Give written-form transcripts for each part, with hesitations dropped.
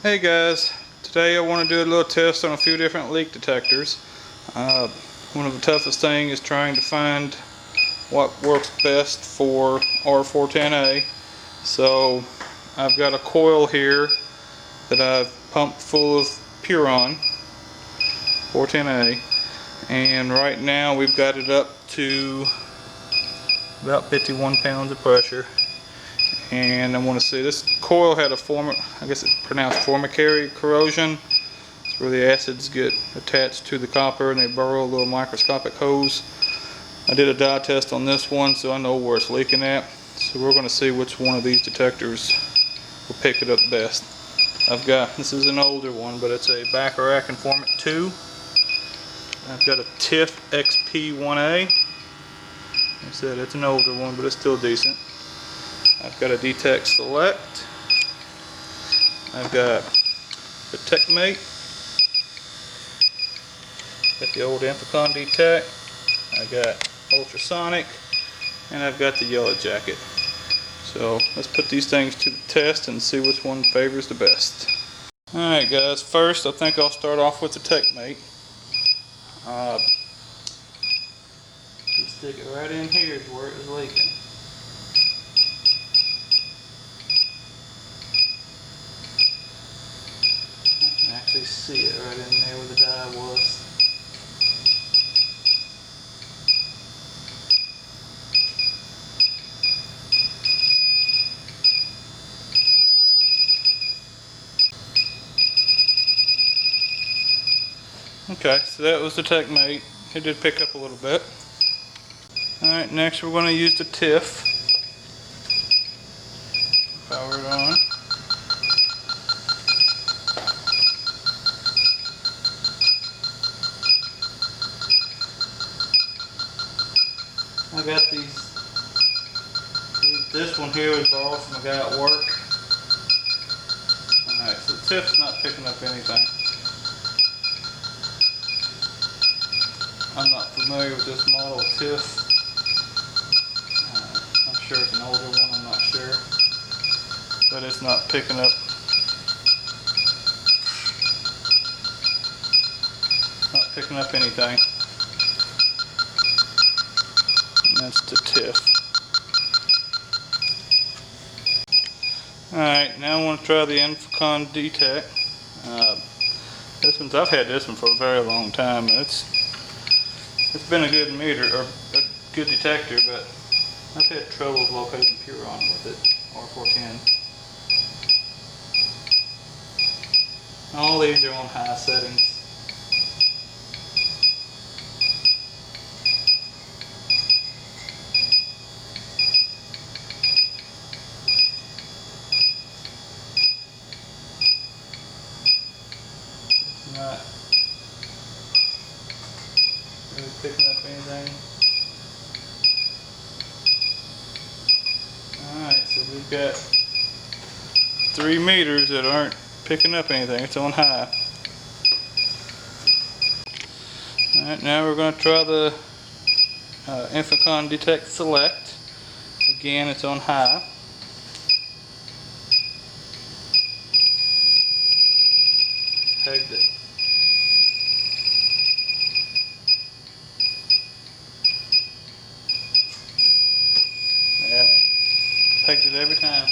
Hey guys, today I want to do a little test on a few different leak detectors. One of the toughest things is trying to find what works best for R410A. So I've got a coil here that I've pumped full of Puron 410A, and right now we've got it up to about 51 pounds of pressure. And I want to see, this coil had I guess it's pronounced formicary corrosion. It's where the acids get attached to the copper and they burrow a little microscopic hose. I did a dye test on this one, so I know where it's leaking at. So we're going to see which one of these detectors will pick it up best. This is an older one, but it's a Hvac Informant 2. I've got a TIF XP1A. Like I said, it's an older one, but it's still decent. I've got a detect select. I've got the TechMate. Got the old Hvac detect. I got ultrasonic, and I've got the yellow jacket. So let's put these things to the test and see which one favors the best. Alright guys, first I think I'll start off with the TechMate. Just stick it right in here is where it is leaking. I can actually see it right in there where the dye was. Okay, so that was the TechMate. It did pick up a little bit. Alright, next we're going to use the TIF. Power it on. I got this one here was borrowed from a guy at work. Alright, so the TIF's not picking up anything. I'm not familiar with this model of TIF. I'm sure it's an older one, I'm not sure. But it's not picking up. Not picking up anything. And that's the TIF. Alright, now I want to try the Hvac detect. I've had this one for a very long time. It's been a good meter, or a good detector, but I've had trouble locating Puron with it, R410. All these are on high settings. It's not really picking up anything. Alright, so we've got 3 meters that aren't picking up anything. It's on high. Alright, now we're going to try the Hvac detect select. Again, it's on high. Pegged it. Yep. Pegged it every time.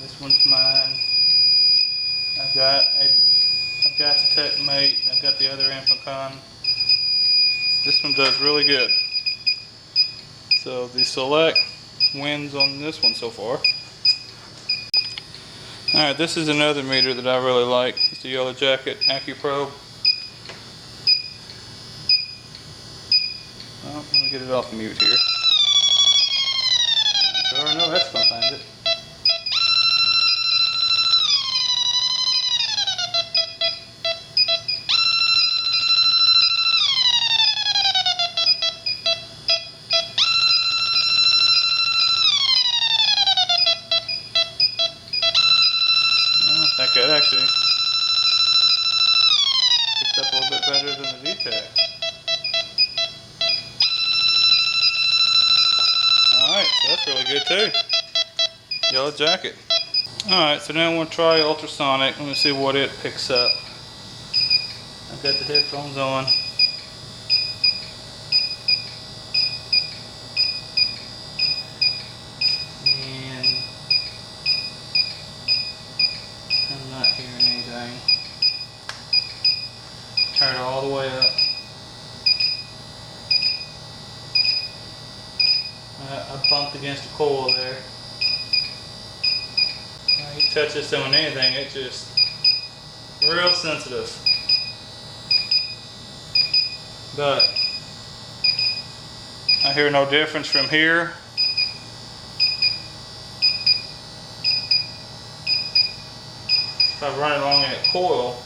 This one's mine. I've got the TechMate. I've got the other Hvac. This one does really good. So the select wins on this one so far. Alright, this is another meter that I really like. It's the yellow jacket AccuProbe. Well, let me get it off mute here. Sure, no, that's gonna find it. I think that actually picked up a little bit better than the detect. Alright, so that's really good too. Yellow jacket. Alright, so now I'm going to try ultrasonic. Let me see what it picks up. I've got the headphones on. And I'm not hearing anything. Turn it all the way up. I bumped against the coil there. Now you touch this on anything, it's just real sensitive. But I hear no difference from here. If I run it along that coil.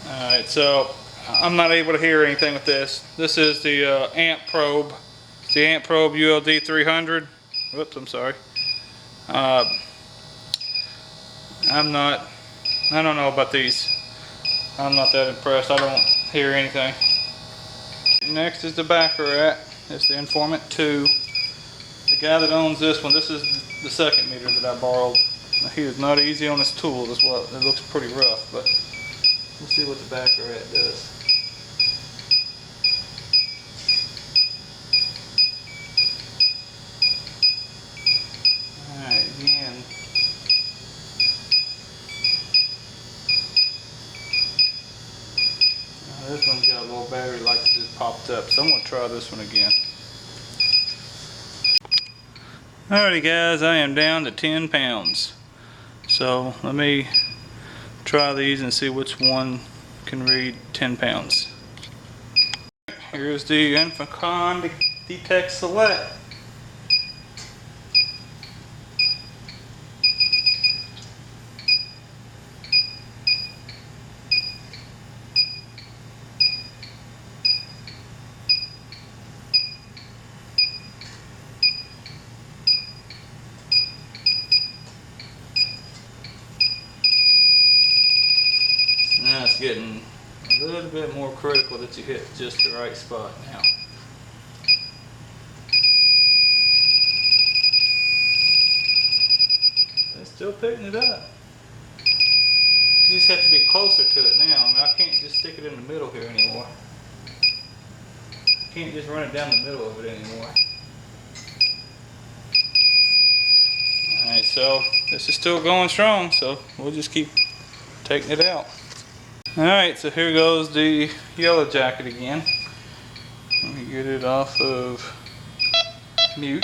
Alright, so I'm not able to hear anything with this. This is the amp probe. It's the amp probe ULD 300. Whoops, I'm sorry. I don't know about these. I'm not that impressed. I don't hear anything. Next is the Baccarat. It's the Informant 2. The guy that owns this one, this is the second meter that I borrowed. He is not easy on his tool as well. It looks pretty rough, but we'll see what the Baccarat does. Alright, again. This one's got a little battery light that just popped up, so I'm going to try this one again. Alrighty guys, I am down to 10 pounds. So let me try these and see which one can read 10 pounds. Here's the Hvac Detect Select. Now it's getting a little bit more critical that you hit just the right spot now. It's still picking it up. You just have to be closer to it now. I mean, I can't just stick it in the middle here anymore. I can't just run it down the middle of it anymore. Alright, so this is still going strong, so we'll just keep taking it out. Alright, so here goes the yellow jacket again. Let me get it off of mute.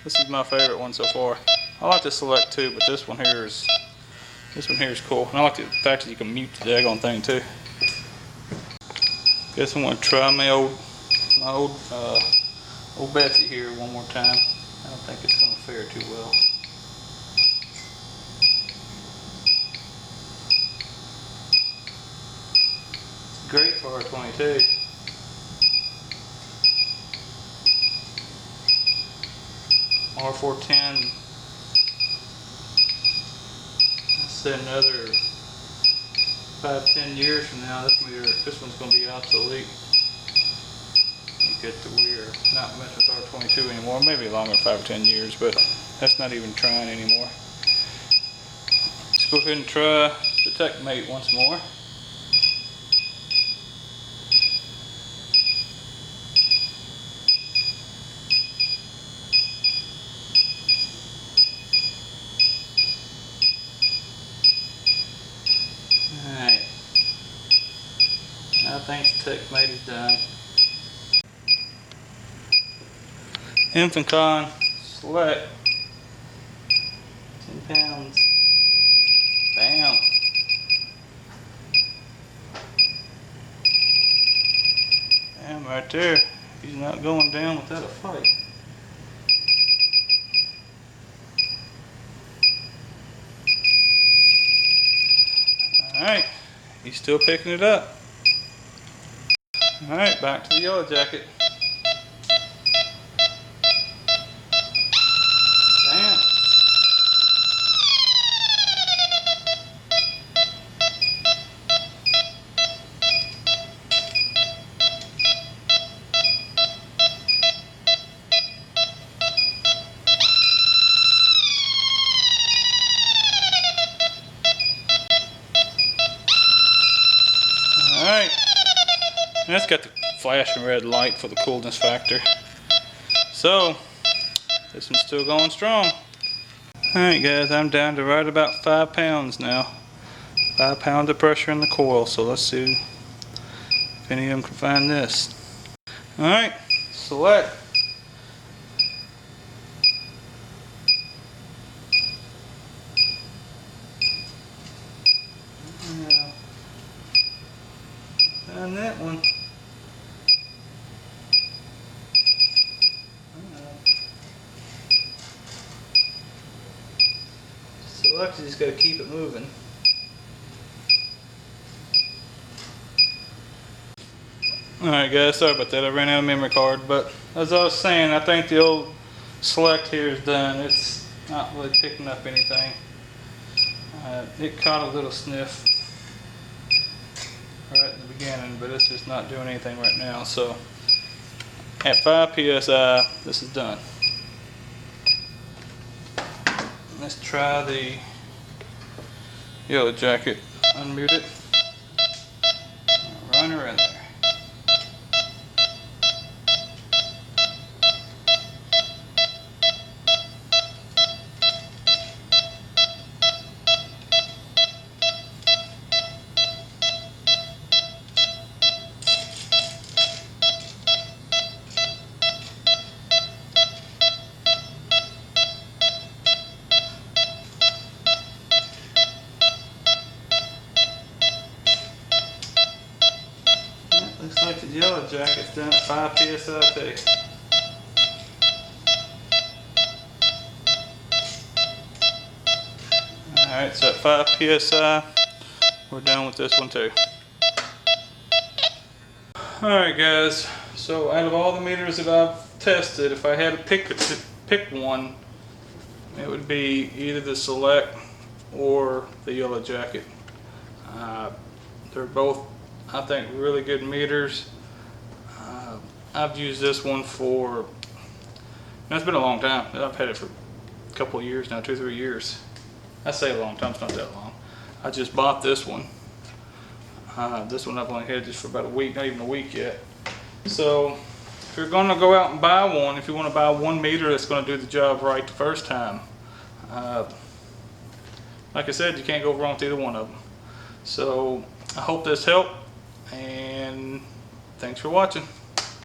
This is my favorite one so far. I like the Select too, but this one here is cool. And I like the fact that you can mute the daggone thing too. Guess I'm gonna try my old Betsy here one more time. I don't think it's gonna fare too well. It's great for R22. R410, I said another 5-10 years from now, this one's going to be obsolete. You get that we're not messing with R22 anymore, maybe longer, 5 or 10 years, but that's not even trying anymore. Let's go ahead and try Detect Mate once more. Alright, I think Detect Mate is done. Hvac Select, 10 pounds, bam. Bam, right there. He's not going down without a fight. Alright, he's still picking it up. Alright, back to the yellow jacket. Damn. Alright, that's got the flashing red light for the coolness factor. So, this one's still going strong. Alright guys, I'm down to right about 5 pounds now. 5 pounds of pressure in the coil, so let's see if any of them can find this. Alright, select. Find that one. Select, you just got to keep it moving. Alright guys, sorry about that, I ran out of memory card, but as I was saying, I think the old select here is done. It's not really picking up anything. It caught a little sniff right at the beginning, but it's just not doing anything right now. So at 5 psi, this is done. Let's try the yellow jacket. Unmute it. Run her in there. Looks like the yellow jacket's done at 5 psi too. Alright, so at 5 psi, we're done with this one too. Alright guys, so out of all the meters that I've tested, if I had to pick one, it would be either the Select or the yellow jacket. They're both, I think, really good meters. I've used this one for, it's been a long time. I've had it for a couple of years now, 2-3 years. I say a long time, it's not that long. I just bought this one. This one I've only had just for about a week, not even a week yet. So if you're going to go out and buy one, if you want to buy one meter that's going to do the job right the first time, like I said, you can't go wrong with either one of them. So I hope this helped, and thanks for watching.